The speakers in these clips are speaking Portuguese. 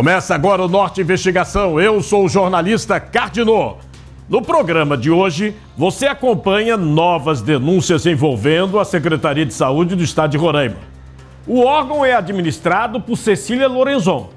Começa agora o Norte Investigação. Eu sou o jornalista Cardinô. No programa de hoje, você acompanha novas denúncias envolvendo a Secretaria de Saúde do Estado de Roraima. O órgão é administrado por Cecília Lorenzon.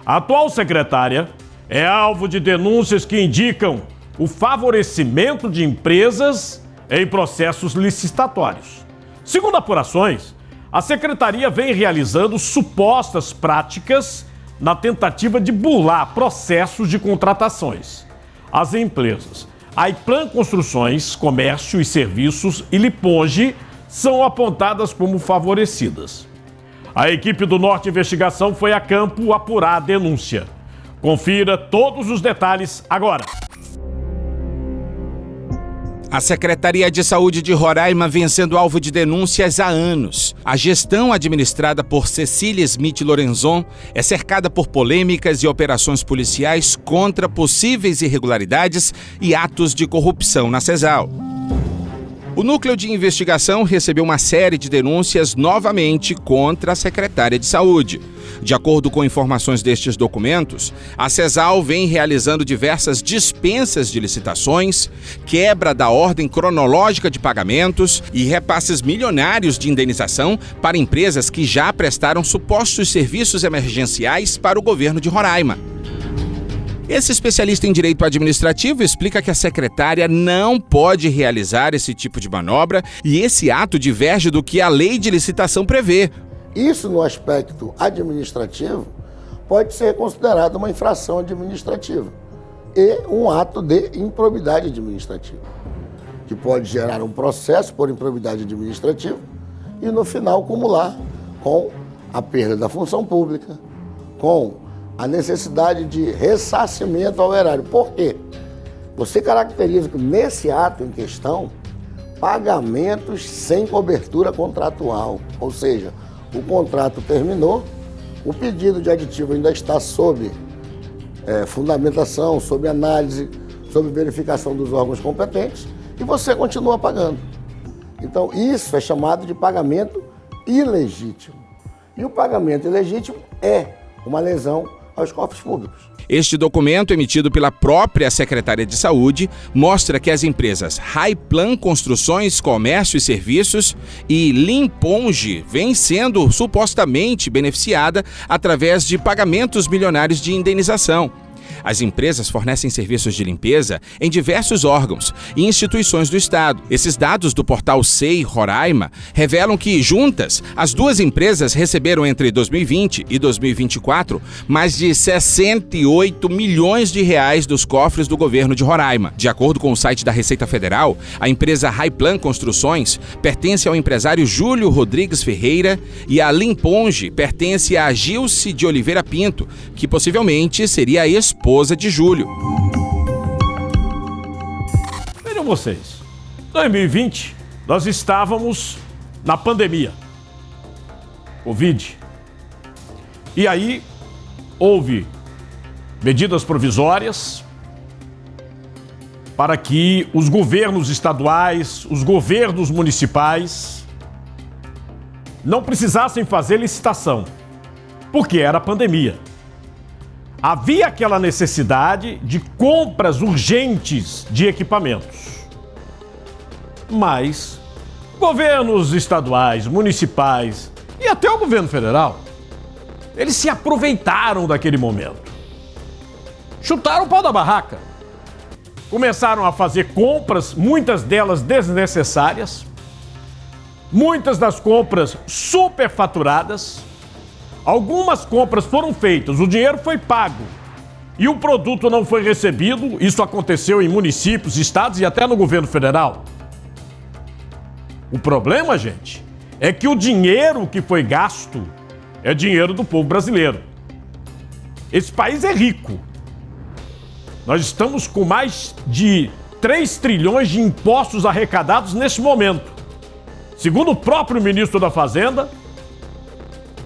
A atual secretária é alvo de denúncias que indicam o favorecimento de empresas em processos licitatórios. Segundo apurações, a secretaria vem realizando supostas práticas na tentativa de burlar processos de contratações. As empresas Aiplan Construções, Comércio e Serviços e Liponge são apontadas como favorecidas. A equipe do Norte Investigação foi a campo apurar a denúncia. Confira todos os detalhes agora. A Secretaria de Saúde de Roraima vem sendo alvo de denúncias há anos. A gestão administrada por Cecília Smith Lorenzon é cercada por polêmicas e operações policiais contra possíveis irregularidades e atos de corrupção na CESAL. O Núcleo de Investigação recebeu uma série de denúncias novamente contra a secretária de Saúde. De acordo com informações destes documentos, a CESAL vem realizando diversas dispensas de licitações, quebra da ordem cronológica de pagamentos e repasses milionários de indenização para empresas que já prestaram supostos serviços emergenciais para o governo de Roraima. Esse especialista em direito administrativo explica que a secretária não pode realizar esse tipo de manobra e esse ato diverge do que a lei de licitação prevê. Isso, no aspecto administrativo, pode ser considerado uma infração administrativa e um ato de improbidade administrativa, que pode gerar um processo por improbidade administrativa e, no final, acumular com a perda da função pública, com a necessidade de ressarcimento ao erário. Por quê? Você caracteriza nesse ato em questão pagamentos sem cobertura contratual, ou seja, o contrato terminou, o pedido de aditivo ainda está sob fundamentação, sob análise, sob verificação dos órgãos competentes e você continua pagando. Então, isso é chamado de pagamento ilegítimo. E o pagamento ilegítimo é uma lesão aos cofres públicos. Este documento, emitido pela própria Secretaria de Saúde, mostra que as empresas Aiplan Construções, Comércio e Serviços e Liponge vêm sendo supostamente beneficiada através de pagamentos milionários de indenização. As empresas fornecem serviços de limpeza em diversos órgãos e instituições do Estado. Esses dados do portal SEI Roraima revelam que, juntas, as duas empresas receberam entre 2020 e 2024 mais de 68 milhões de reais dos cofres do governo de Roraima. De acordo com o site da Receita Federal, a empresa Aiplan Construções pertence ao empresário Júlio Rodrigues Ferreira e a Liponge pertence a Gilce de Oliveira Pinto, que possivelmente seria a esposa de Júlio. Vejam vocês, 2020 nós estávamos na pandemia, Covid, e aí houve medidas provisórias para que os governos estaduais, os governos municipais não precisassem fazer licitação, porque era pandemia. Havia aquela necessidade de compras urgentes de equipamentos. Mas governos estaduais, municipais e até o governo federal, eles se aproveitaram daquele momento. Chutaram o pau da barraca. Começaram a fazer compras, muitas delas desnecessárias, muitas das compras superfaturadas. Algumas compras foram feitas, o dinheiro foi pago e o produto não foi recebido. Isso aconteceu em municípios, estados e até no governo federal. O problema, gente, é que o dinheiro que foi gasto é dinheiro do povo brasileiro. Esse país é rico. Nós estamos com mais de 3 trilhões de impostos arrecadados nesse momento. Segundo o próprio ministro da Fazenda,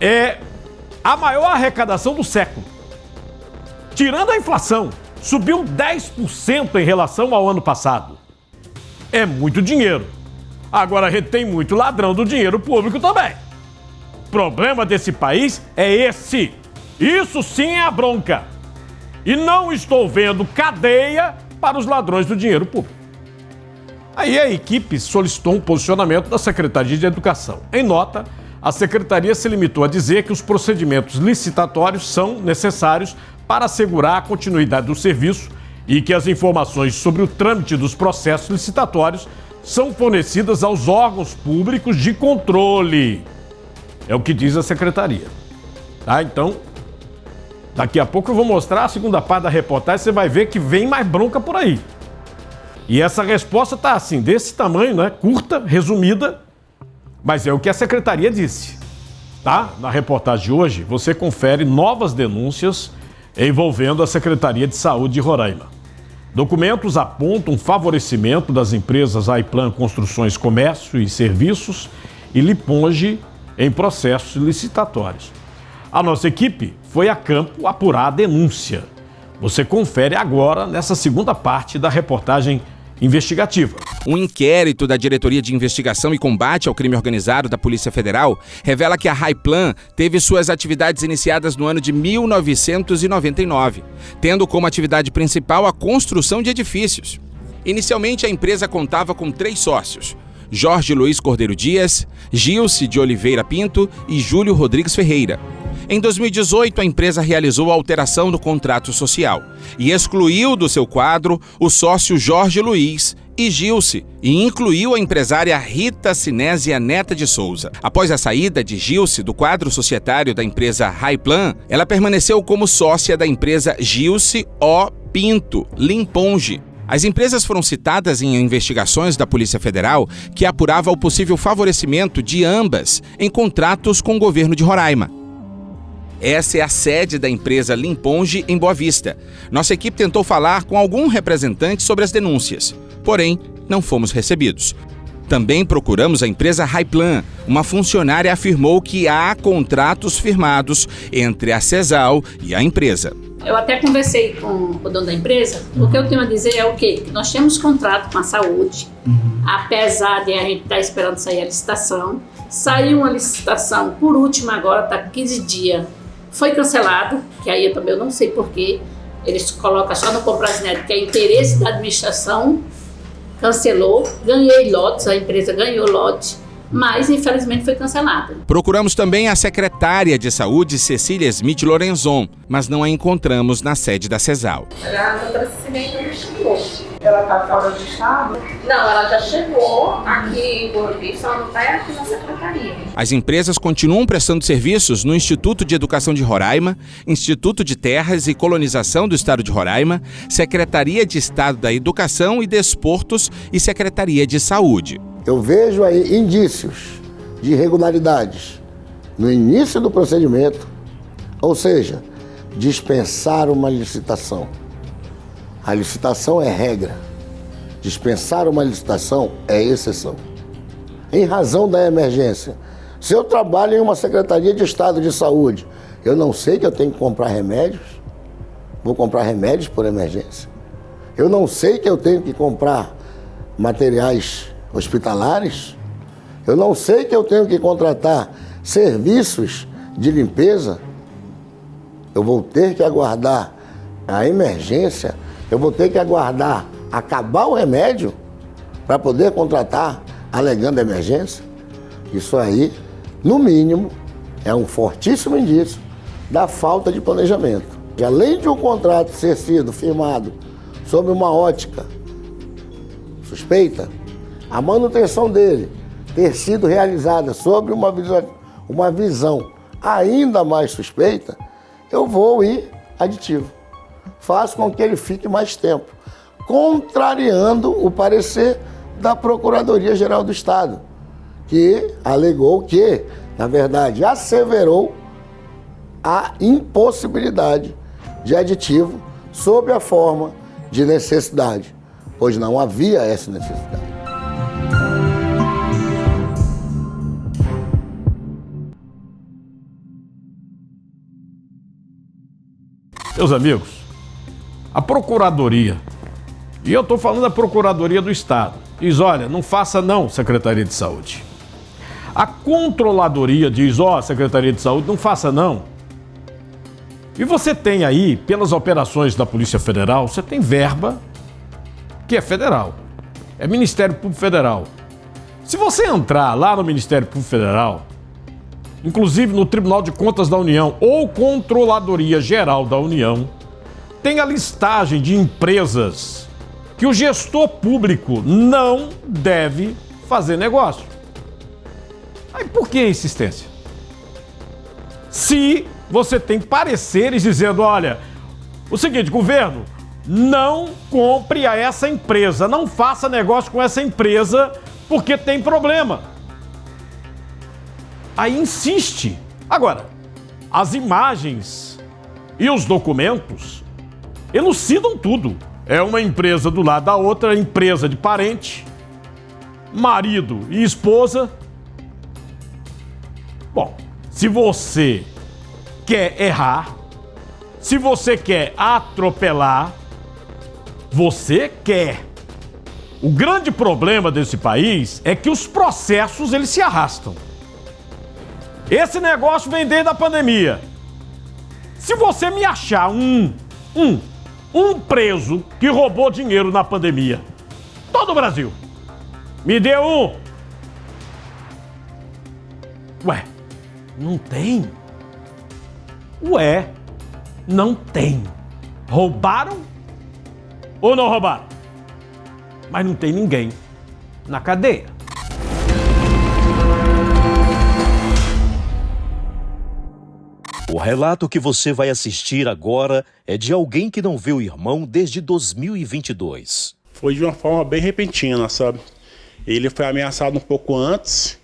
é a maior arrecadação do século. Tirando a inflação, subiu 10% em relação ao ano passado. É muito dinheiro. Agora a gente tem muito ladrão do dinheiro público também. O problema desse país é esse. Isso sim é a bronca. E não estou vendo cadeia para os ladrões do dinheiro público. Aí a equipe solicitou um posicionamento da Secretaria de Educação. Em nota, a Secretaria se limitou a dizer que os procedimentos licitatórios são necessários para assegurar a continuidade do serviço e que as informações sobre o trâmite dos processos licitatórios são fornecidas aos órgãos públicos de controle. É o que diz a Secretaria. Tá? Então, daqui a pouco eu vou mostrar a segunda parte da reportagem, você vai ver que vem mais bronca por aí. E essa resposta tá assim, desse tamanho, né? Curta, resumida, mas é o que a Secretaria disse. Tá? Na reportagem de hoje, você confere novas denúncias envolvendo a Secretaria de Saúde de Roraima. Documentos apontam favorecimento das empresas Raiplan Construções, Comércio e Serviços e Liponge em processos licitatórios. A nossa equipe foi a campo apurar a denúncia. Você confere agora nessa segunda parte da reportagem investigativa. Um inquérito da Diretoria de Investigação e Combate ao Crime Organizado da Polícia Federal revela que a Raiplan teve suas atividades iniciadas no ano de 1999, tendo como atividade principal a construção de edifícios. Inicialmente, a empresa contava com 3 sócios: Jorge Luiz Cordeiro Dias, Gilce de Oliveira Pinto e Júlio Rodrigues Ferreira. Em 2018, a empresa realizou a alteração do contrato social e excluiu do seu quadro o sócio Jorge Luiz e Gilce e incluiu a empresária Rita Sinésia Neta de Souza. Após a saída de Gilce do quadro societário da empresa Raiplan, ela permaneceu como sócia da empresa Gilce O. Pinto Liponge. As empresas foram citadas em investigações da Polícia Federal que apurava o possível favorecimento de ambas em contratos com o governo de Roraima. Essa é a sede da empresa Liponge em Boa Vista. Nossa equipe tentou falar com algum representante sobre as denúncias, porém não fomos recebidos. Também procuramos a empresa Raiplan. Uma funcionária afirmou que há contratos firmados entre a CESAL e a empresa. Eu até conversei com o dono da empresa. O que eu tenho a dizer é o quê? Que nós temos contrato com a saúde, apesar de a gente estar esperando sair a licitação. Saiu uma licitação, por último agora, está 15 dias. Foi cancelado, que aí eu também não sei porquê. Eles colocam só no Compras.net, que é interesse da administração. Cancelou, ganhei lotes, a empresa ganhou lotes, mas infelizmente foi cancelada. Procuramos também a secretária de Saúde, Cecília Smith Lorenzon, mas não a encontramos na sede da CESAL. A doutora Cecília não chegou. Ela está fora do estado? Não, ela já chegou aqui em Boa Vista, ela não está aqui na secretaria. As empresas continuam prestando serviços no Instituto de Educação de Roraima, Instituto de Terras e Colonização do Estado de Roraima, Secretaria de Estado da Educação e Desportos e Secretaria de Saúde. Eu vejo aí indícios de irregularidades no início do procedimento, ou seja, dispensar uma licitação. A licitação é regra. Dispensar uma licitação é exceção. Em razão da emergência. Se eu trabalho em uma Secretaria de Estado de Saúde, eu não sei que eu tenho que comprar remédios? Vou comprar remédios por emergência? Eu não sei que eu tenho que comprar materiais hospitalares? Eu não sei que eu tenho que contratar serviços de limpeza? Eu vou ter que aguardar a emergência? Eu vou ter que aguardar acabar o remédio para poder contratar alegando emergência? Isso aí, no mínimo, é um fortíssimo indício da falta de planejamento. E além de um contrato ter sido firmado sob uma ótica suspeita, a manutenção dele ter sido realizada sobre uma visão ainda mais suspeita, eu vou ir aditivo. Faço com que ele fique mais tempo, contrariando o parecer da Procuradoria-Geral do Estado, que alegou que, na verdade, asseverou a impossibilidade de aditivo sob a forma de necessidade, pois não havia essa necessidade. Meus amigos, a Procuradoria, e eu estou falando da Procuradoria do Estado, diz, olha, não faça não, Secretaria de Saúde. A Controladoria diz, Secretaria de Saúde, não faça não. E você tem aí, pelas operações da Polícia Federal, você tem verba que é federal. É Ministério Público Federal. Se você entrar lá no Ministério Público Federal, inclusive no Tribunal de Contas da União ou Controladoria Geral da União, tem a listagem de empresas que o gestor público não deve fazer negócio. Aí por que a insistência? Se você tem pareceres dizendo, olha, o seguinte, governo, não compre a essa empresa, não faça negócio com essa empresa porque tem problema. Aí insiste. Agora, as imagens e os documentos elucidam tudo. É uma empresa do lado da outra, empresa de parente, marido e esposa. Bom, se você quer errar, se você quer atropelar, você quer. O grande problema desse país é que os processos eles se arrastam. Esse negócio vem desde a pandemia. Se você me achar um preso que roubou dinheiro na pandemia, todo o Brasil, me dê um. Ué, não tem? Ué, não tem. Roubaram ou não roubaram? Mas não tem ninguém na cadeia. O relato que você vai assistir agora é de alguém que não vê o irmão desde 2022. Foi de uma forma bem repentina, sabe? Ele foi ameaçado um pouco antes,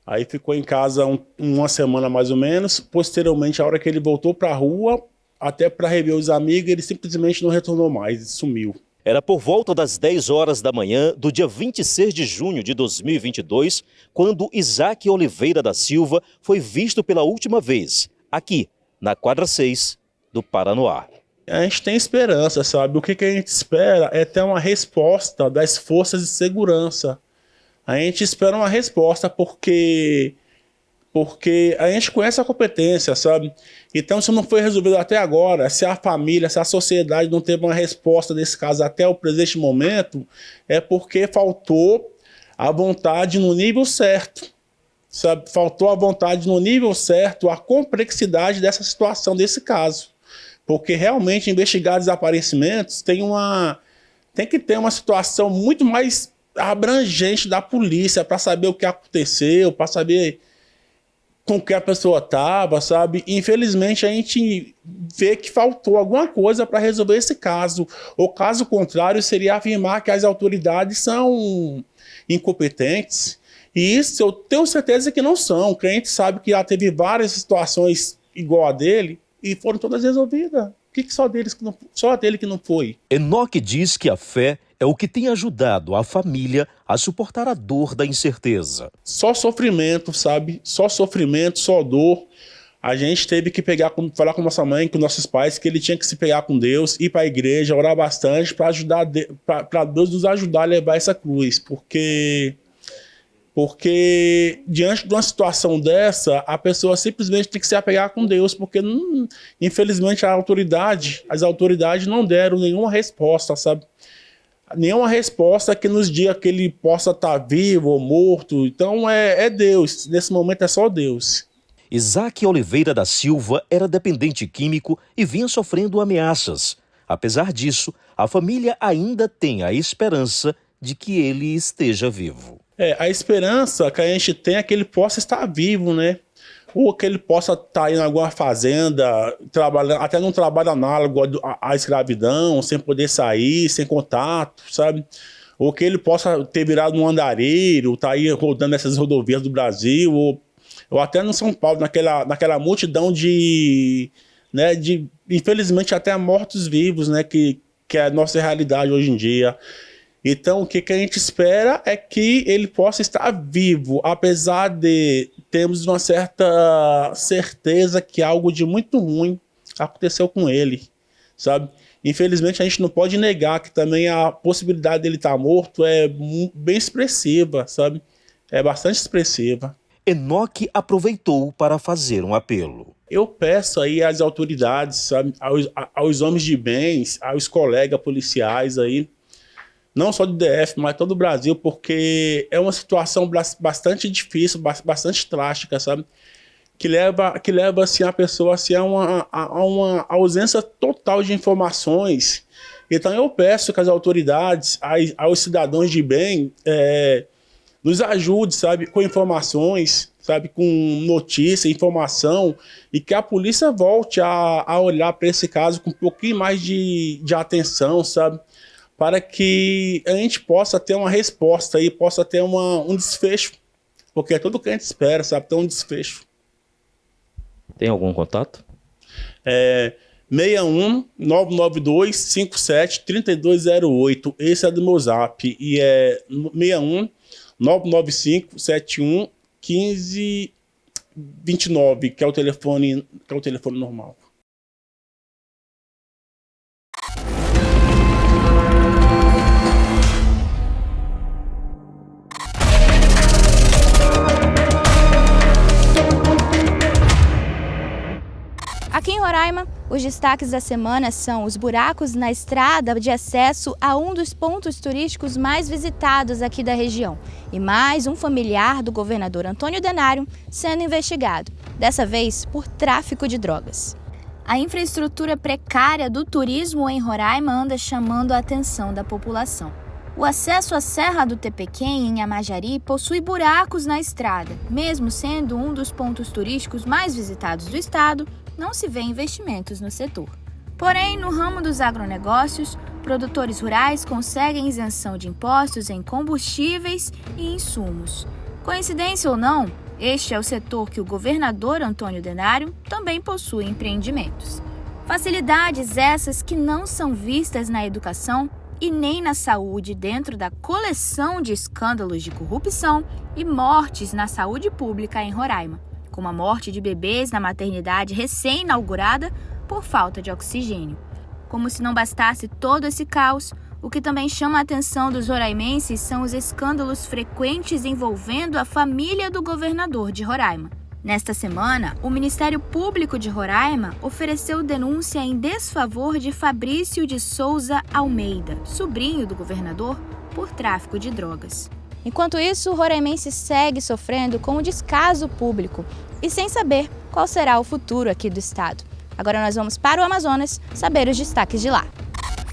aí ficou em casa uma semana mais ou menos. Posteriormente, a hora que ele voltou para a rua, até para rever os amigos, ele simplesmente não retornou mais, sumiu. Era por volta das 10 horas da manhã do dia 26 de junho de 2022, quando Isaac Oliveira da Silva foi visto pela última vez, aqui, na quadra 6 do Paranoá. A gente tem esperança, sabe? O que a gente espera é ter uma resposta das forças de segurança. A gente espera uma resposta porque a gente conhece a competência, sabe? Então, se não foi resolvido até agora, se a família, se a sociedade não teve uma resposta desse caso até o presente momento, é porque faltou a vontade no nível certo, sabe? Faltou a vontade no nível certo, a complexidade dessa situação, desse caso. Porque realmente investigar desaparecimentos tem que ter uma situação muito mais abrangente da polícia para saber o que aconteceu, para saber com que a pessoa estava, sabe? Infelizmente, a gente vê que faltou alguma coisa para resolver esse caso. O caso contrário seria afirmar que as autoridades são incompetentes. E isso eu tenho certeza que não são. O cliente sabe que já teve várias situações igual a dele e foram todas resolvidas. Por que só dele que não foi? Enoque diz que a fé é o que tem ajudado a família a suportar a dor da incerteza. Só sofrimento, sabe? Só sofrimento, só dor. A gente teve que falar com nossa mãe, com nossos pais, que ele tinha que se pegar com Deus, ir para a igreja, orar bastante para Deus nos ajudar a levar essa cruz. Porque diante de uma situação dessa, a pessoa simplesmente tem que se apegar com Deus, porque infelizmente as autoridades não deram nenhuma resposta, sabe? Nenhuma resposta que nos diga que ele possa estar vivo ou morto. Então é Deus, nesse momento é só Deus. Isaac Oliveira da Silva era dependente químico e vinha sofrendo ameaças. Apesar disso, a família ainda tem a esperança de que ele esteja vivo. A esperança que a gente tem é que ele possa estar vivo, né? Ou que ele possa estar em alguma fazenda, trabalhando, até num trabalho análogo à escravidão, sem poder sair, sem contato, sabe? Ou que ele possa ter virado um andareiro, estar aí rodando essas rodovias do Brasil, ou até no São Paulo, naquela multidão de infelizmente, até mortos-vivos, né? Que é a nossa realidade hoje em dia. Então, o que a gente espera é que ele possa estar vivo, apesar de termos uma certa certeza que algo de muito ruim aconteceu com ele, sabe? Infelizmente, a gente não pode negar que também a possibilidade dele estar morto é bem expressiva, sabe? É bastante expressiva. Enoque aproveitou para fazer um apelo. Eu peço aí às autoridades, sabe, aos homens de bens, aos colegas policiais aí, não só do DF, mas todo o Brasil, porque é uma situação bastante difícil, bastante drástica, sabe? Que leva assim, a pessoa assim, a uma ausência total de informações. Então eu peço que as autoridades, aos cidadãos de bem, nos ajude, sabe, com informações, sabe, com notícia, informação, e que a polícia volte a olhar para esse caso com um pouquinho mais de atenção, sabe, para que a gente possa ter uma resposta e possa ter um desfecho, porque é tudo o que a gente espera, sabe, ter um desfecho. Tem algum contato? 61 992 57 3208. Esse é do meu zap. E é 61 995 71 15 29, que é o telefone normal. Aqui em Roraima, os destaques da semana são os buracos na estrada de acesso a um dos pontos turísticos mais visitados aqui da região e mais um familiar do governador Antônio Denário sendo investigado, dessa vez por tráfico de drogas. A infraestrutura precária do turismo em Roraima anda chamando a atenção da população. O acesso à Serra do Tepequém, em Amajari, possui buracos na estrada. Mesmo sendo um dos pontos turísticos mais visitados do estado, não se vê investimentos no setor. Porém, no ramo dos agronegócios, produtores rurais conseguem isenção de impostos em combustíveis e insumos. Coincidência ou não, este é o setor que o governador Antônio Denário também possui empreendimentos. Facilidades essas que não são vistas na educação e nem na saúde dentro da coleção de escândalos de corrupção e mortes na saúde pública em Roraima, como a morte de bebês na maternidade recém-inaugurada por falta de oxigênio. Como se não bastasse todo esse caos, o que também chama a atenção dos roraimenses são os escândalos frequentes envolvendo a família do governador de Roraima. Nesta semana, o Ministério Público de Roraima ofereceu denúncia em desfavor de Fabrício de Souza Almeida, sobrinho do governador, por tráfico de drogas. Enquanto isso, o roraimense segue sofrendo com o descaso público e sem saber qual será o futuro aqui do estado. Agora nós vamos para o Amazonas saber os destaques de lá.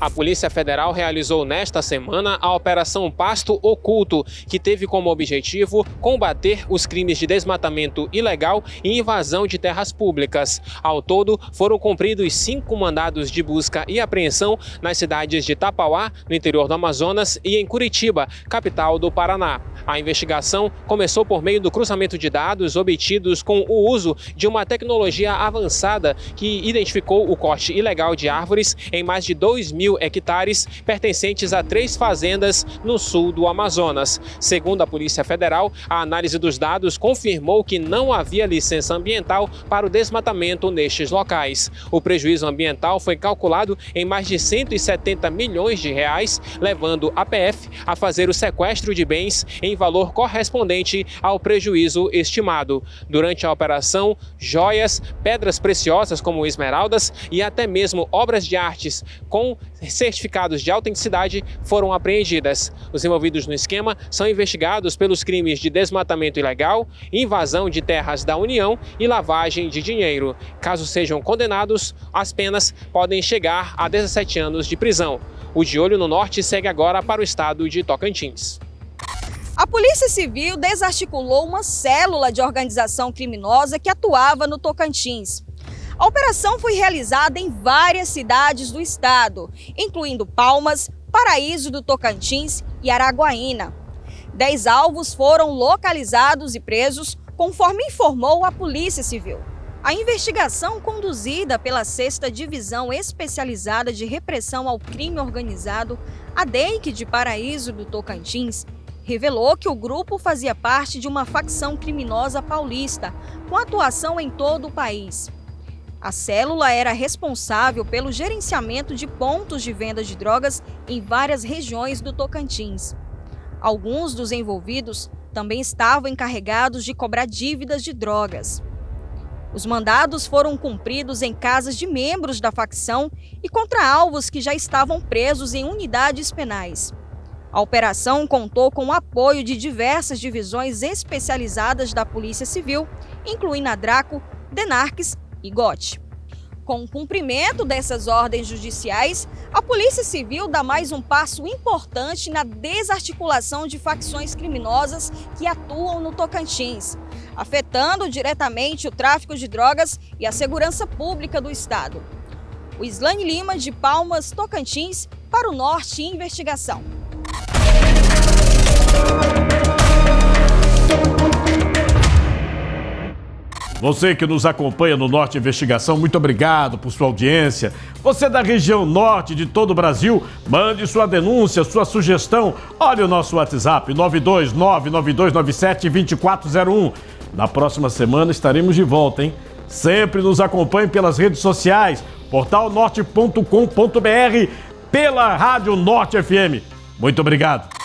A Polícia Federal realizou nesta semana a Operação Pasto Oculto, que teve como objetivo combater os crimes de desmatamento ilegal e invasão de terras públicas. Ao todo, foram cumpridos 5 mandados de busca e apreensão nas cidades de Tapauá, no interior do Amazonas, e em Curitiba, capital do Paraná. A investigação começou por meio do cruzamento de dados obtidos com o uso de uma tecnologia avançada que identificou o corte ilegal de árvores em mais de 2.000 hectares pertencentes a 3 fazendas no sul do Amazonas. Segundo a Polícia Federal, a análise dos dados confirmou que não havia licença ambiental para o desmatamento nestes locais. O prejuízo ambiental foi calculado em mais de 170 milhões de reais, levando a PF a fazer o sequestro de bens em valor correspondente ao prejuízo estimado. Durante a operação, joias, pedras preciosas como esmeraldas e até mesmo obras de artes com certificados de autenticidade foram apreendidas. Os envolvidos no esquema são investigados pelos crimes de desmatamento ilegal, invasão de terras da União e lavagem de dinheiro. Caso sejam condenados, as penas podem chegar a 17 anos de prisão. O De Olho no Norte segue agora para o estado de Tocantins. A Polícia Civil desarticulou uma célula de organização criminosa que atuava no Tocantins. A operação foi realizada em várias cidades do estado, incluindo Palmas, Paraíso do Tocantins e Araguaína. 10 alvos foram localizados e presos, conforme informou a Polícia Civil. A investigação, conduzida pela 6ª Divisão Especializada de Repressão ao Crime Organizado, a DEIC de Paraíso do Tocantins, revelou que o grupo fazia parte de uma facção criminosa paulista, com atuação em todo o país. A célula era responsável pelo gerenciamento de pontos de venda de drogas em várias regiões do Tocantins. Alguns dos envolvidos também estavam encarregados de cobrar dívidas de drogas. Os mandados foram cumpridos em casas de membros da facção e contra alvos que já estavam presos em unidades penais. A operação contou com o apoio de diversas divisões especializadas da Polícia Civil, incluindo a Draco, Denarques e GOT. Com o cumprimento dessas ordens judiciais, a Polícia Civil dá mais um passo importante na desarticulação de facções criminosas que atuam no Tocantins, afetando diretamente o tráfico de drogas e a segurança pública do estado. O Islane Lima, de Palmas, Tocantins, para o Norte Investigação. Você que nos acompanha no Norte Investigação, muito obrigado por sua audiência. Você da região norte de todo o Brasil, mande sua denúncia, sua sugestão. Olha o nosso WhatsApp, 92992972401. Na próxima semana estaremos de volta, hein? Sempre nos acompanhe pelas redes sociais, portalnorte.com.br, pela Rádio Norte FM. Muito obrigado.